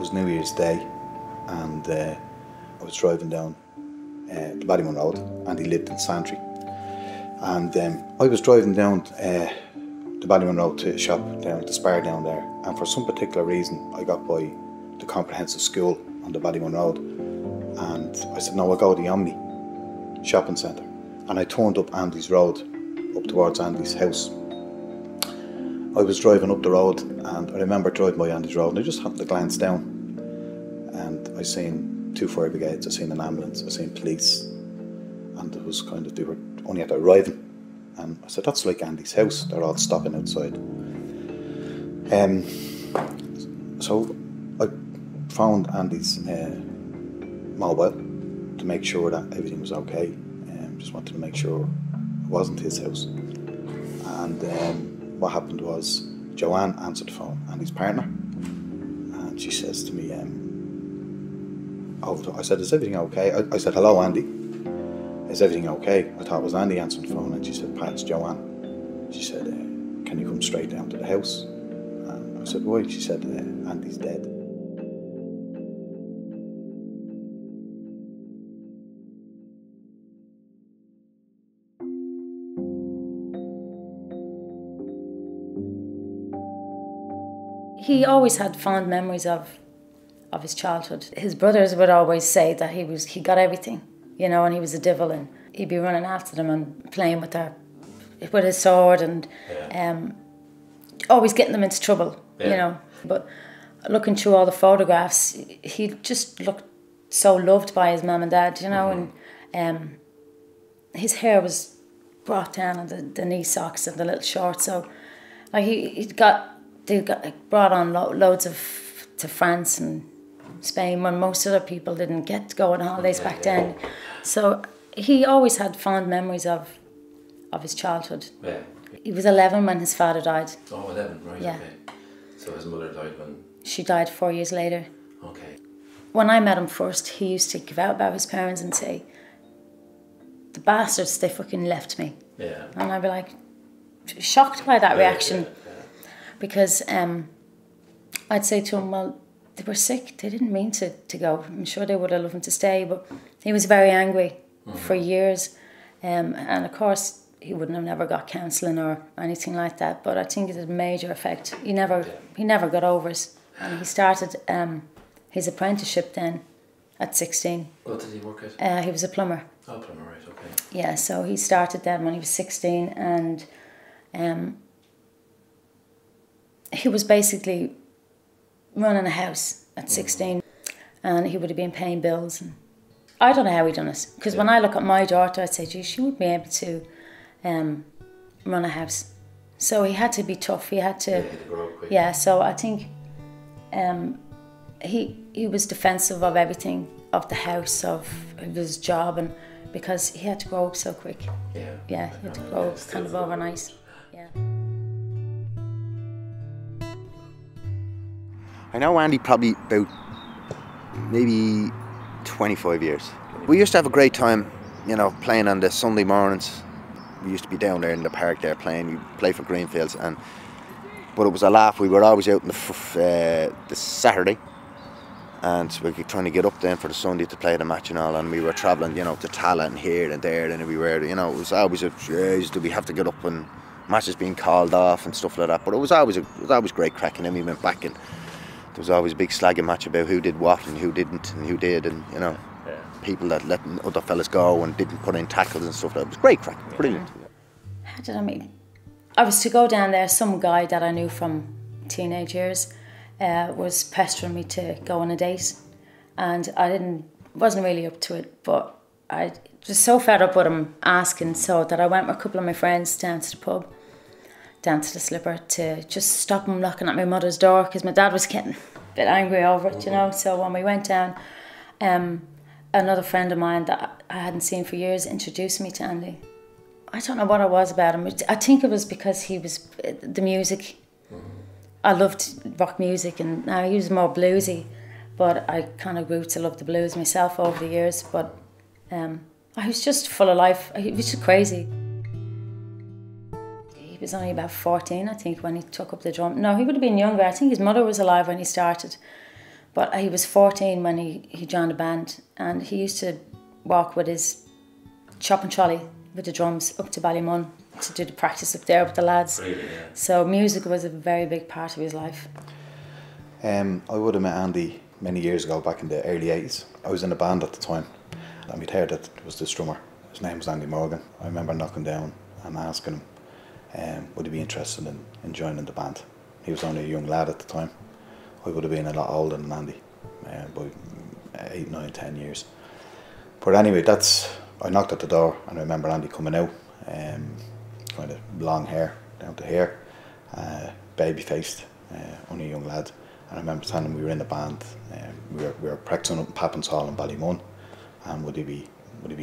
was New Year's Day, and I was driving down the Ballymun Road, and he lived in Santry. And I was driving down the Ballymun Road to a shop down to Spar down there, and for some particular reason I got by the comprehensive school on the Ballymun Road, and I said, no, I'll go to the Omni shopping centre. And I turned up Andy's road, up towards Andy's house. I was driving up the road, and I remember driving by Andy's road, and I just happened to glance down, and I seen 2 fire brigades, I seen an ambulance, I seen police, and it was kind of, they were only at arriving. And I said, that's like Andy's house, they're all stopping outside. So I found Andy's mobile to make sure that everything was okay. Just wanted to make sure it wasn't his house. And what happened was, Joanne answered the phone, Andy's partner, and she says to me, I said, is everything okay? I said, hello Andy, is everything okay? I thought it was Andy answering the phone, and she said, Pat, it's Joanne. She said, can you come straight down to the house? And I said, why? She said, Andy's dead. He always had fond memories of his childhood. His brothers would always say that he got everything, you know, and he was a devil, and he'd be running after them and playing with his sword, and always getting them into trouble, you know. But looking through all the photographs, he just looked so loved by his mum and dad, you know, and his hair was brought down on the knee socks and the little shorts. So like they got brought on loads to France and Spain when most other people didn't get to go on holidays back then. So he always had fond memories of his childhood. Yeah. He was 11 when his father died. Oh, 11, right, yeah. Okay. So his mother died when? She died 4 years later. Okay. When I met him first, he used to give out about his parents and say, the bastards, they fucking left me. Yeah. And I'd be like, shocked by that reaction. Because I'd say to him, well, they were sick, they didn't mean to go. I'm sure they would have loved him to stay, but he was very angry for years. And of course, he wouldn't have never got counselling or anything like that, but I think it had a major effect. He never got over it. And he started his apprenticeship then at 16. What did he work at? He was a plumber. Oh, plumber, right, okay. Yeah, so he started then when he was 16, and he was basically running a house at 16, and he would have been paying bills. And I don't know how he done it, because when I look at my daughter, I'd say, gee, she would be able to run a house. So he had to be tough. He had to, grow up quick. Yeah. So I think he was defensive of everything, of the house, of his job, and because he had to grow up so quick. Yeah. Yeah, he had to grow up kind of overnight. Yeah. I know Andy probably about maybe 25 years. We used to have a great time, you know, playing on the Sunday mornings. We used to be down there in the park there playing. We play for Greenfields, but it was a laugh. We were always out on the Saturday, and we were trying to get up then for the Sunday to play the match and all. And we were travelling, you know, to Tala and here and there and everywhere. You know, it was always do we have to get up when matches being called off and stuff like that. But it was always great crack. And then we went back, and there was always a big slagging match about who did what and who didn't and who did, and you know, people that let other fellas go and didn't put in tackles and stuff like that. It was great crack, brilliant. How did I meet? I was to go down there, some guy that I knew from teenage years was pestering me to go on a date, and I wasn't really up to it, but I was so fed up with him asking, so that I went with a couple of my friends down to the pub, down to the Slipper, to just stop him knocking at my mother's door, because my dad was getting a bit angry over it, you know. So when we went down, another friend of mine that I hadn't seen for years introduced me to Andy. I don't know what it was about him. I think it was because he was the music. I loved rock music, and now he was more bluesy, but I kind of grew to love the blues myself over the years. But I was just full of life. He was just crazy. He was only about 14, I think, when he took up the drum. No, he would have been younger. I think his mother was alive when he started. But he was 14 when he joined a band, and he used to walk with his chopping trolley with the drums up to Ballymun to do the practice up there with the lads. Really, yeah. So music was a very big part of his life. I would have met Andy many years ago, back in the early 80s. I was in a band at the time, and we'd heard that there was this drummer. His name was Andy Morgan. I remember knocking down and asking him, would he be interested in joining the band. He was only a young lad at the time. I would have been a lot older than Andy, by 8, 9, 10 years. But anyway, I knocked at the door, and I remember Andy coming out, kind of long hair down to here, baby-faced, only a young lad. And I remember telling him we were in a band, we were practicing up in Pappins Hall in Ballymun, and would he be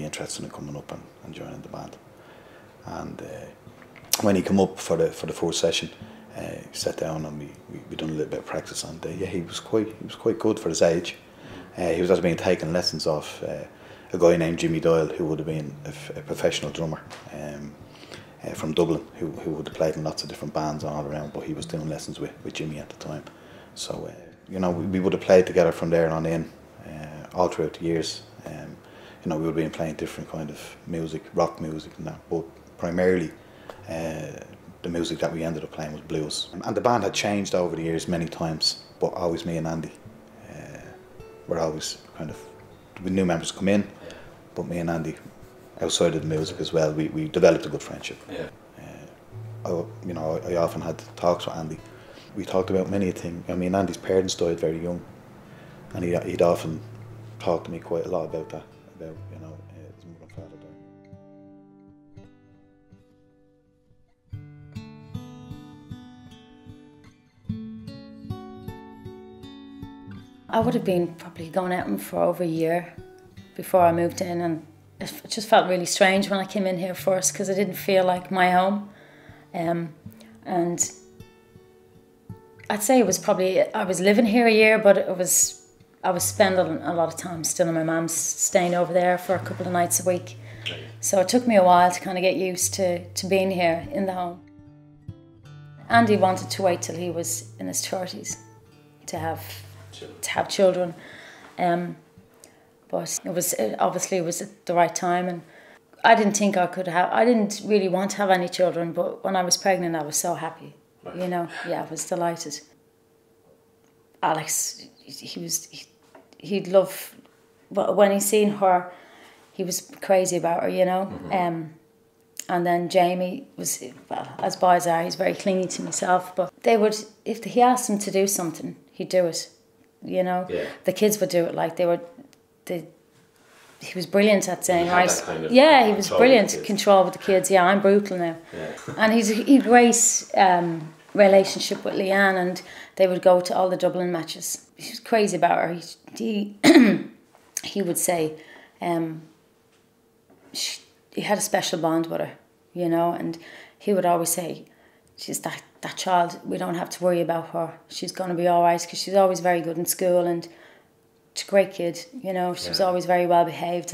interested in coming up and joining the band. And when he came up for the first session, he sat down and we done a little bit of practice, and he was quite good for his age. He was actually being taking lessons off a guy named Jimmy Doyle, who would have been a professional drummer from Dublin, who would have played in lots of different bands all around, but he was doing lessons with Jimmy at the time. So we would have played together from there on in, all throughout the years. We would have been playing different kind of music, rock music and that, but primarily the music that we ended up playing was blues. And the band had changed over the years many times, but always me and Andy were always kind of, with new members come in, but me and Andy, outside of the music as well, we developed a good friendship. Yeah. I often had talks with Andy. We talked about many things. I mean, Andy's parents died very young, and he'd often talk to me quite a lot about that, about his mother and father dying. I would have been probably going out with him for over a year before I moved in, and it just felt really strange when I came in here first because it didn't feel like my home. And I'd say it was probably, I was living here a year, but I was spending a lot of time still in my mum's, staying over there for a couple of nights a week. So it took me a while to kind of get used to being here in the home. Andy wanted to wait till he was in his 30s to have children. But it was at the right time, and I didn't think I didn't really want to have any children, but when I was pregnant I was so happy. Right. I was delighted. Alex, he'd love, when he seen her, he was crazy about her, Mm-hmm. And then Jamie was, well, as boys are, he's very clingy to himself, but if he asked him to do something, he'd do it, Yeah. The kids would do it, like he was brilliant at saying, right, kind of he was brilliant, control with the kids. Yeah, I'm brutal now. Yeah. And he'd race relationship with Leanne, and they would go to all the Dublin matches. He was crazy about her. He would say he had a special bond with her, and he would always say, she's that child, we don't have to worry about her. She's going to be all right, because she's always very good in school, and she's a great kid, She was always very well behaved,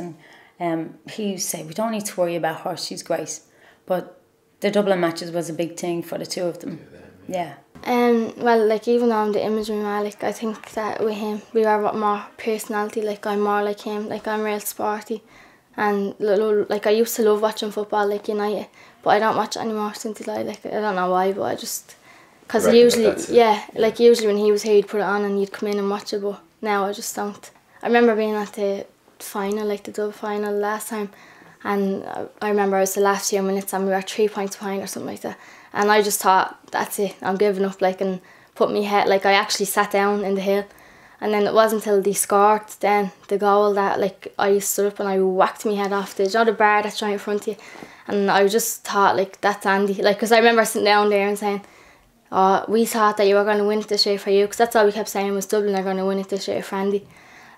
and he used to say, we don't need to worry about her, she's great. But the Dublin matches was a big thing for the two of them. Yeah. Well, even though I'm the image of my, I think that with him, we are more personality, I'm more like him, I'm real sporty. And I used to love watching football, United, but I don't watch it anymore since he died. I don't know why, but I just, because usually, usually when he was here, he'd put it on and you'd come in and watch it, but now I just don't. I remember being at the final, the Dub final last time, and I remember it was the last few minutes and we were 3 points behind or something like that, and I just thought, that's it, I'm giving up, and put me head, I actually sat down in the hill. And then it wasn't until they scored then the goal that I stood up and I whacked my head off the bar that's right in front of you, and I just thought that's Andy, because I remember sitting down there and saying, oh, we thought that you were going to win it this year for you, because that's all we kept saying was Dublin are going to win it this year for Andy.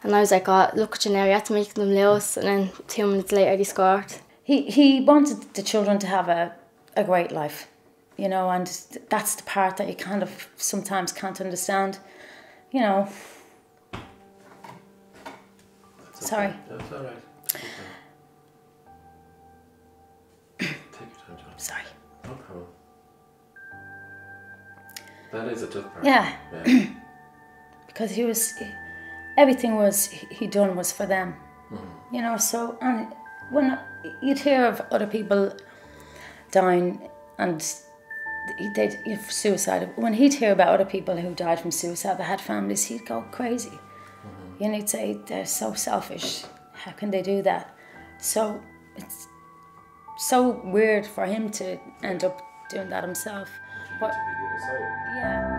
And I was like, oh, look at you now, you had to make them lose, and then 2 minutes later they scored. He wanted the children to have a great life, and that's the part that you kind of sometimes can't understand, Sorry. That's all right. Take your time, John. Sorry. No problem. That is a tough part. Yeah. Because he everything he done was for them. You know, so, and when you'd hear of other people dying and they'd suicide, when he'd hear about other people who died from suicide that had families, he'd go crazy. You know, he'd say, they're so selfish, how can they do that? So it's so weird for him to end up doing that himself. But yeah.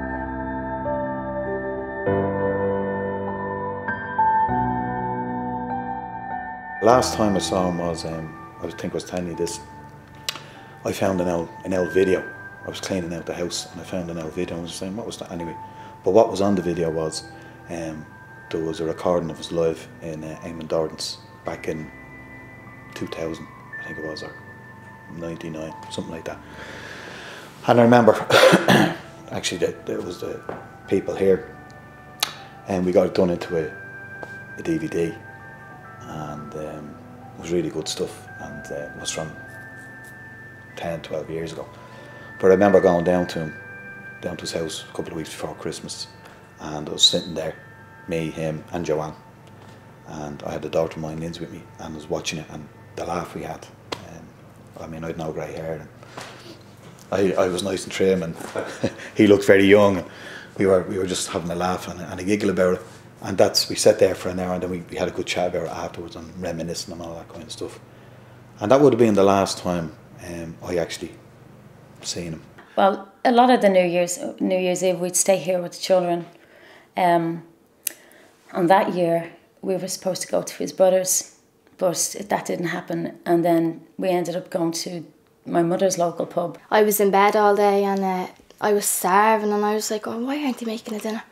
Last time I saw him was, I think I was telling you this, I found an old video. I was cleaning out the house and I found an old video and I was saying, what was that anyway? But what was on the video was, there was a recording of us live in Eamon Dordan's back in 2000, I think it was, or 99, something like that. And I remember, actually, there was the people here, and we got it done into a DVD, and it was really good stuff, and it was from 10, 12 years ago. But I remember going down to his house a couple of weeks before Christmas, and I was sitting there, me, him, and Joanne, and I had the daughter of mine, Lindsay, with me, and I was watching it, and the laugh we had. I mean, I had no grey hair, and I was nice and trim, and he looked very young, and we were just having a laugh and a giggle about it. And we sat there for an hour, and then we had a good chat about it afterwards and reminiscing and all that kind of stuff. And that would have been the last time I actually seen him. Well, a lot of the New Year's Eve, we'd stay here with the children. And that year, we were supposed to go to his brother's, but that didn't happen. And then we ended up going to my mother's local pub. I was in bed all day and I was starving, and I was like, oh, why aren't they making a dinner?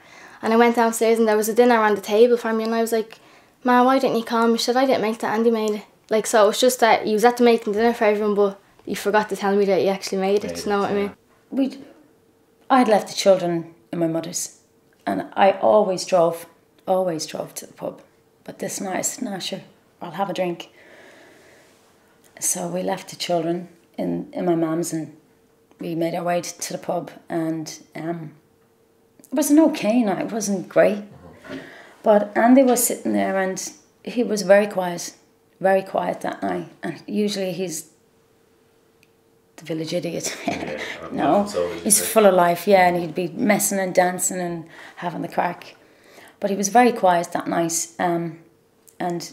And I went downstairs and there was a dinner on the table for me, and I was like, Ma, why didn't you call me? She said, I didn't make that, Andy made it. Like, so it was just that you was at the making dinner for everyone, but you forgot to tell me that you actually made it, you know what I mean? I'd left the children in my mother's, and I always drove to the pub. But this night I said, nah, sure, I'll have a drink. So we left the children in my mum's, and we made our way to the pub, and it was an okay night, it wasn't great. But Andy was sitting there, and he was very quiet that night. And usually he's the village idiot. Yeah, no, he's full of life, yeah, and he'd be messing and dancing and having the crack. But he was very quiet that night. And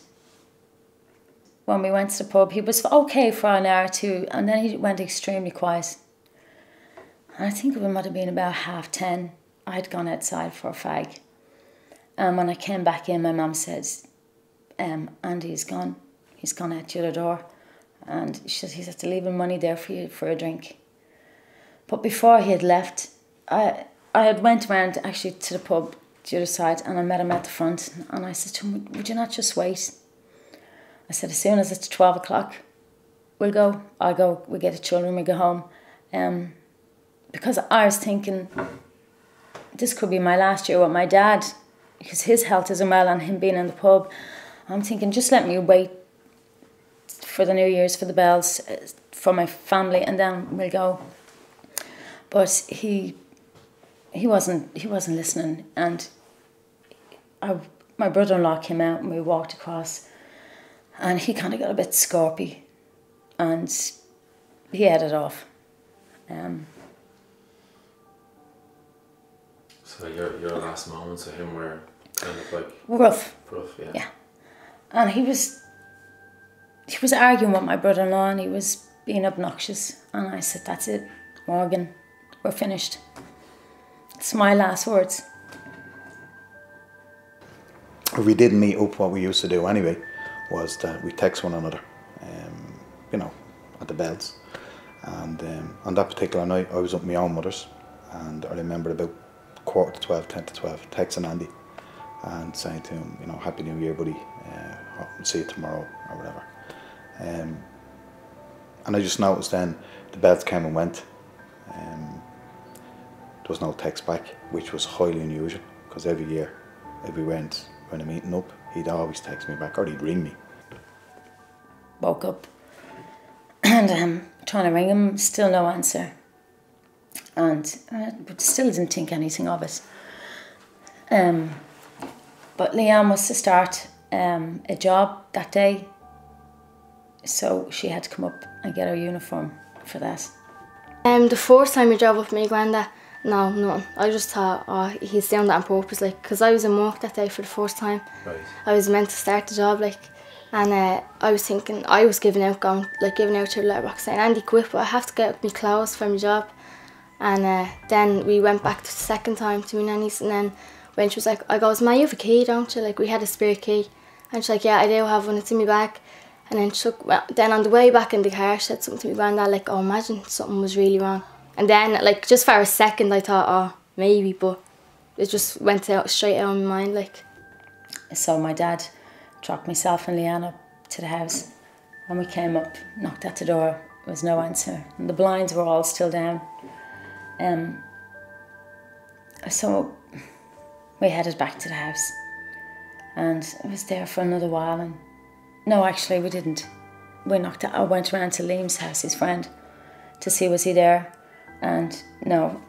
when we went to the pub, he was okay for an hour or two, and then he went extremely quiet. And I think it might have been about 10:30. I had gone outside for a fag. And when I came back in, my mum says, Andy's gone. He's gone out the other door. And she said, he's had to leave money there for you for a drink. But before he had left, I had went around actually to the pub, the other side, and I met him at the front. And I said to him, would you not just wait? I said, as soon as it's 12 o'clock, we'll go. I'll go, we get the children, we go home. Because I was thinking, this could be my last year with my dad, because his health isn't well and him being in the pub. I'm thinking, just let me wait for the New Year's, for the bells, for my family, and then we'll go. But he wasn't listening, and my brother-in-law came out and we walked across, and he kind of got a bit scorpy, and he headed off. So your last moments of him were kind of like rough, yeah. Yeah, and he was arguing with my brother-in-law, and he was being obnoxious, and I said, that's it, Morgan, we're finished. It's my last words. If we didn't meet up, what we used to do anyway was that we text one another, at the bells. And on that particular night, I was up at my own mother's, and I remember about 11:45, 10:40, texting Andy and saying to him, Happy New Year, buddy, I'll see you tomorrow, or whatever. And I just noticed then the bells came and went. There was no text back, which was highly unusual, because every year, if we went a meeting up, he'd always text me back, or he'd ring me. Woke up and trying to ring him, still no answer. And still didn't think anything of it. But Leanne was to start a job that day, so she had to come up and get her uniform for that. The first time we drove up with my granddad, no, nothing. I just thought, oh, he's doing that on purpose, like, because I was in work that day for the first time. Right. I was meant to start the job, like, and I was thinking, I was giving out through the letterbox saying, Andy, quit, but I have to get my clothes for my job. And then we went back the second time to my nanny's, and then when she was like, I goes, Ma, you have a key, don't you? Like, we had a spare key. And she's like, yeah, I do have one, it's in my bag. And then then on the way back in the car, she said something to my granddad, like, oh, imagine something was really wrong. And then, like, just for a second, I thought, oh, maybe, but it just went straight out of my mind, like. So my dad dropped myself and Leanne up to the house. When we came up, knocked at the door, there was no answer. And the blinds were all still down. So we headed back to the house. And I was there for another while. And no, actually, we didn't. I went around to Liam's house, his friend, to see was he there. And no,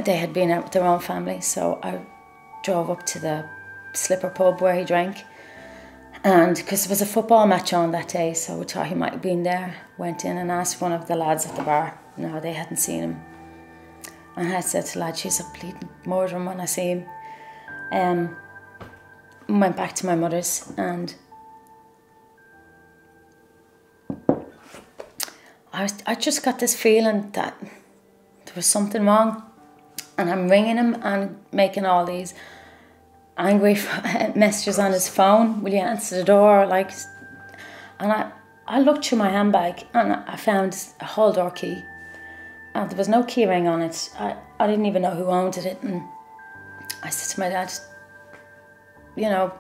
they had been out with their own family. So I drove up to the Slipper pub where he drank. And because there was a football match on that day, so we thought he might have been there. Went in and asked one of the lads at the bar. No, they hadn't seen him. And I said to the lad, she's a bleeding murder him when I see him. Went back to my mother's, and I just got this feeling that there was something wrong. And I'm ringing him and making all these angry messages on his phone. Will you answer the door? Like, and I looked through my handbag and I found a hall door key, and there was no key ring on it. I didn't even know who owned it. And I said to my dad, you know,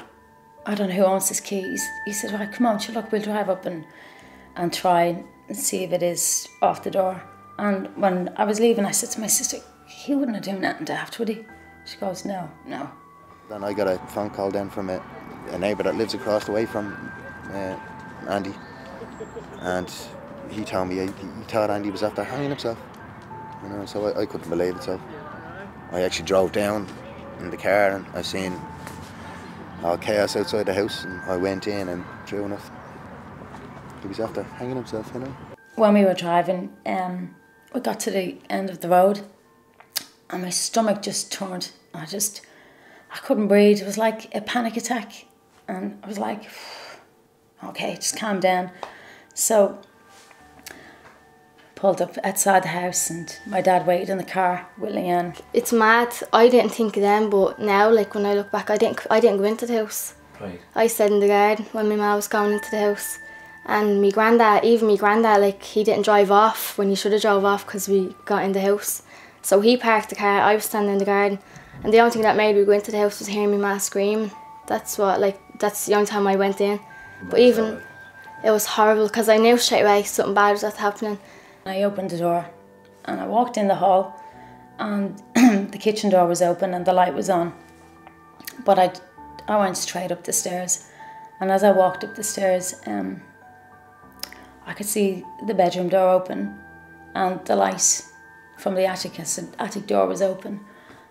I don't know who owns this key. He said, right, come on, look, we'll drive up and try and see if it is off the door. And when I was leaving, I said to my sister, he wouldn't have done nothing daft, would he? She goes, no. Then I got a phone call then from a neighbour that lives across the way from Andy, and he told me he thought Andy was after hanging himself. You know, so I couldn't believe it. So I actually drove down in the car and I seen all chaos outside the house, and I went in, and true enough, he was after hanging himself. You know. When we were driving, we got to the end of the road, and my stomach just turned. I couldn't breathe. It was like a panic attack. And I was like, okay, just calm down. So pulled up outside the house, and my dad waited in the car with Leanne. It's mad. I didn't think of them, but now, like, when I look back, I didn't go into the house. Right. I stayed in the garden when my ma was going into the house. And my granddad, like, he didn't drive off when he should have drove off because we got in the house. So he parked the car, I was standing in the garden. And the only thing that made me go into the house was hearing my ma screaming. That's the only time I went in. But even, it was horrible because I knew straight away something bad was happening. I opened the door and I walked in the hall, and the kitchen door was open and the light was on. But I went straight up the stairs, and as I walked up the stairs, I could see the bedroom door open and the light from the attic door was open.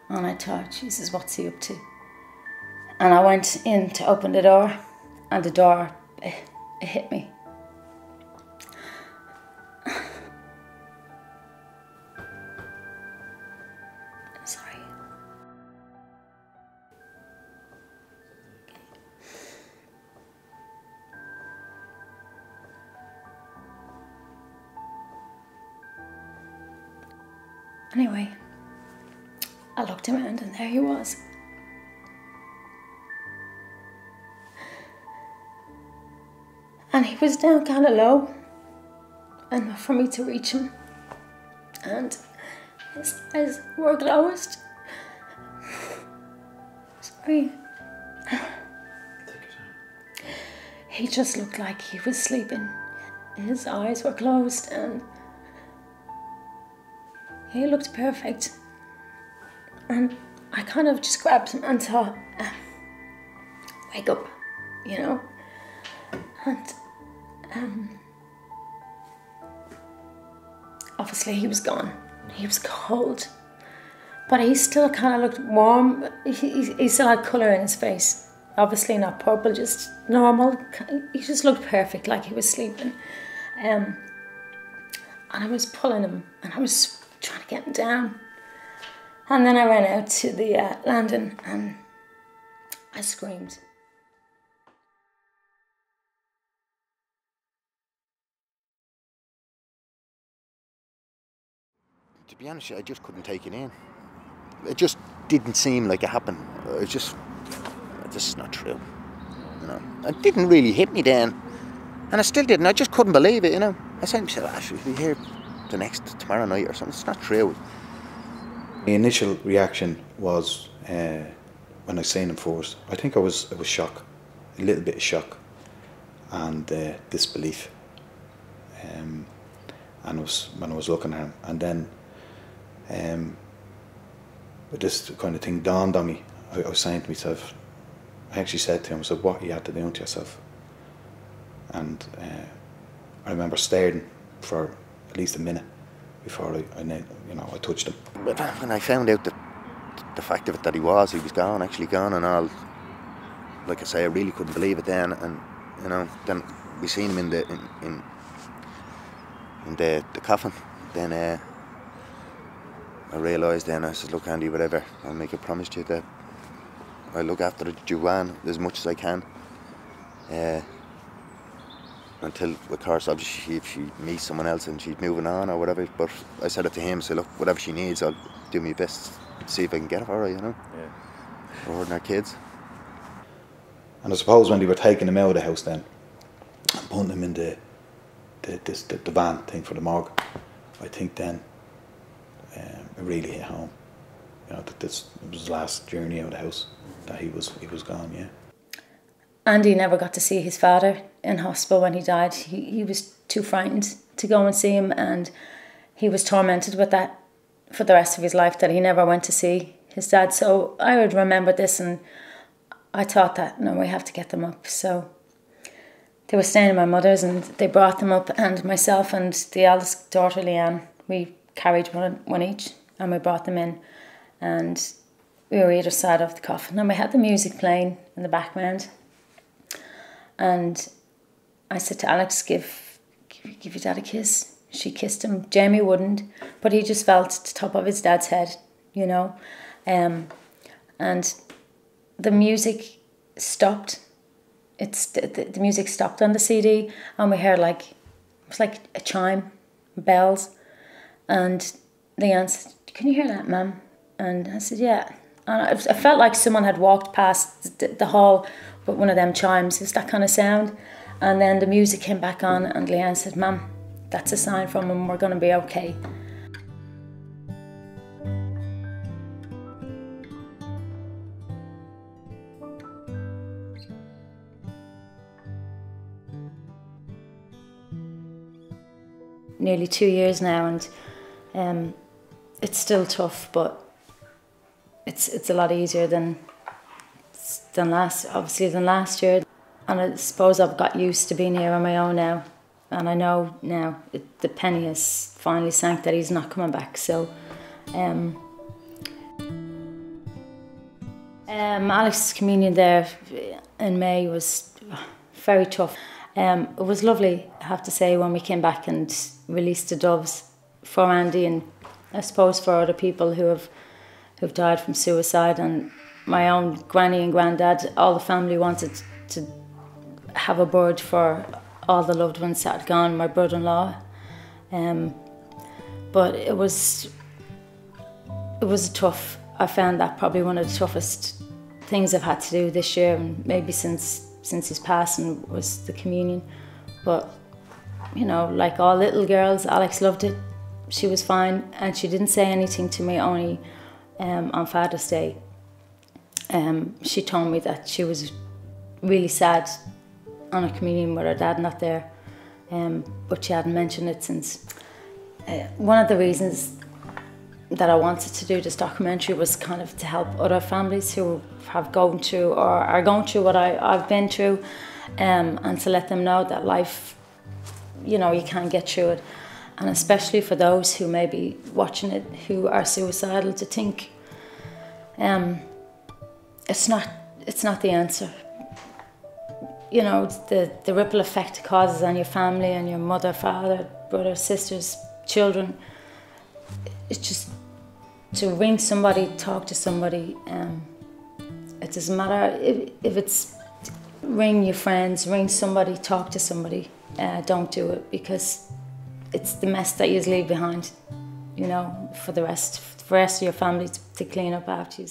And I thought, Jesus, what's he up to? And I went in to open the door, and the door, it hit me. Sorry. Anyway, I looked around and there he was. And he was down kind of low, and for me to reach him, and his eyes were closed. Sorry. Take your time. He just looked like he was sleeping. His eyes were closed and he looked perfect. And I kind of just grabbed him and thought, wake up, you know? And obviously he was gone. He was cold, but he still kind of looked warm. He still had colour in his face. obviously not purple, just normal. He just looked perfect, like he was sleeping. And I was pulling him and I was trying to get him down. And then I ran out to the landing and I screamed. To be honest, I just couldn't take it in. It just didn't seem like it happened. It's just not true. You know, it didn't really hit me then, and I still didn't. I just couldn't believe it. You know, I said to myself, "Ash, we'll be here tomorrow night or something." It's not true. The initial reaction was when I seen him first. I think it was shock, a little bit of shock, and disbelief. And it was when I was looking at him, and then this kind of thing dawned on me. I was saying to myself, I actually said to him, I said, "What you had to do to yourself?" And I remember staring for at least a minute before I touched him. But when I found out the fact of it that he was gone, actually gone and all, like I say, I really couldn't believe it then. And you know, then we seen him in the coffin. Then I realised then, I said, "Look, Andy, whatever, I'll make a promise to you that I'll look after Joanne as much as I can. Until, of course, obviously if she meets someone else and she's moving on or whatever." But I said it to him, so look, whatever she needs, I'll do my best to see if I can get it for her, you know. Yeah. For her and her kids. And I suppose when they were taking him out of the house then, and putting him in the van thing for the morgue, I think then it really hit home. You know, that this was his last journey out of the house, that he was gone, yeah. Andy never got to see his father in hospital when he died. He was too frightened to go and see him, and he was tormented with that for the rest of his life, that he never went to see his dad. So I would remember this, and I thought that, no, we have to get them up. So they were staying at my mother's and they brought them up, and myself and the eldest daughter, Leanne, we carried one each and we brought them in, and we were either side of the coffin and we had the music playing in the background. And I said to Alex, give your dad a kiss. She kissed him. Jamie wouldn't, but he just felt the top of his dad's head, you know. And the music stopped. The music stopped on the CD, and we heard it was like a chime, bells. And Leanne said, "Can you hear that, Mum?" And I said, "Yeah." And I felt like someone had walked past the hall with one of them chimes. It's that kind of sound. And then the music came back on, and Leanne said, "Mum, that's a sign from him, we're going to be okay." Nearly 2 years now, and it's still tough, but it's a lot easier than last year. And I suppose I've got used to being here on my own now, and I know now the penny has finally sank that he's not coming back. So Alex's communion there in May was very tough. It was lovely, I have to say, when we came back and released the doves for Andy, and I suppose for other people who've died from suicide. And my own granny and granddad, all the family wanted to have a bird for all the loved ones that had gone, my brother-in-law. But it was tough. I found that probably one of the toughest things I've had to do this year, and maybe since his passing, was the communion. But, you know, like all little girls, Alex loved it. She was fine, and she didn't say anything to me, only on Father's Day. She told me that she was really sad on a communion with her dad not there, but she hadn't mentioned it since. One of the reasons that I wanted to do this documentary was kind of to help other families who have gone through or are going through what I've been through, and to let them know that life, you know, you can get through it. And especially for those who may be watching it who are suicidal, to think it's not the answer. you know, the ripple effect it causes on your family and your mother, father, brother, sisters, children. It's just to ring somebody, talk to somebody. It doesn't matter if it's ring your friends, ring somebody, talk to somebody. Don't do it, because it's the mess that you leave behind, you know, for the rest of your family to clean up after you.